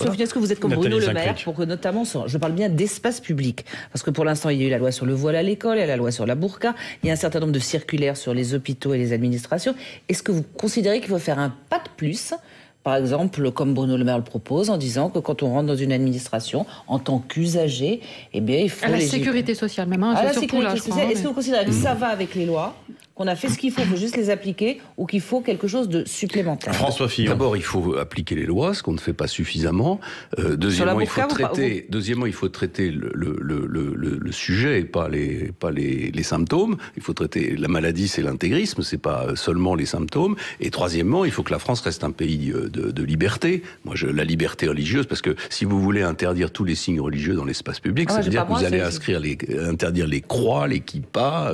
Voilà. Est-ce que vous êtes comme Bruno Le Maire pour que notamment, je parle bien d'espace public, parce que pour l'instant il y a eu la loi sur le voile à l'école, il y a la loi sur la burqa, il y a un certain nombre de circulaires sur les hôpitaux et les administrations. Est-ce que vous considérez qu'il faut faire un pas de plus, par exemple, comme Bruno Le Maire le propose, en disant que quand on rentre dans une administration, en tant qu'usager, eh bien, il faut... À la sécurité sociale, même. Hein, à la sécurité sociale. Est-ce que vous considérez que ça va avec les lois, qu'on a fait ce qu'il faut juste les appliquer, ou qu'il faut quelque chose de supplémentaire? François Fillon. D'abord, il faut appliquer les lois, ce qu'on ne fait pas suffisamment. Deuxièmement, il faut traiter le sujet et pas les symptômes. Il faut traiter la maladie, c'est l'intégrisme, c'est pas seulement les symptômes. Et troisièmement, il faut que la France reste un pays de liberté. Moi, la liberté religieuse, parce que si vous voulez interdire tous les signes religieux dans l'espace public, ça veut dire que vous allez interdire les croix, les kippas,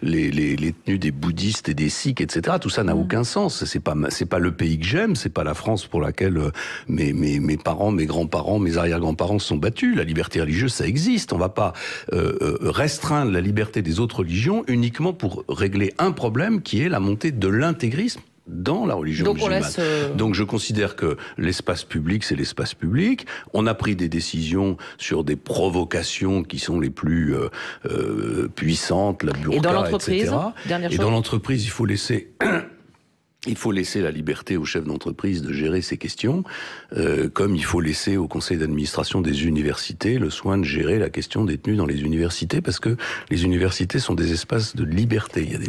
les tenues des bouddhistes et des sikhs, etc. Tout ça n'a aucun sens. C'est pas le pays que j'aime, c'est pas la France pour laquelle mes parents, mes grands-parents, mes arrière-grands-parents se sont battus. La liberté religieuse, ça existe. On va pas restreindre la liberté des autres religions uniquement pour régler un problème qui est la montée de l'intégrisme dans la religion musulmane. Donc je considère que l'espace public, c'est l'espace public. On a pris des décisions sur des provocations qui sont les plus puissantes, la burqa, et dans l'entreprise, etc. Et dans l'entreprise, il faut laisser... Il faut laisser la liberté aux chefs d'entreprise de gérer ces questions, comme il faut laisser au conseil d'administration des universités le soin de gérer la question des tenues dans les universités, parce que les universités sont des espaces de liberté. Il y a des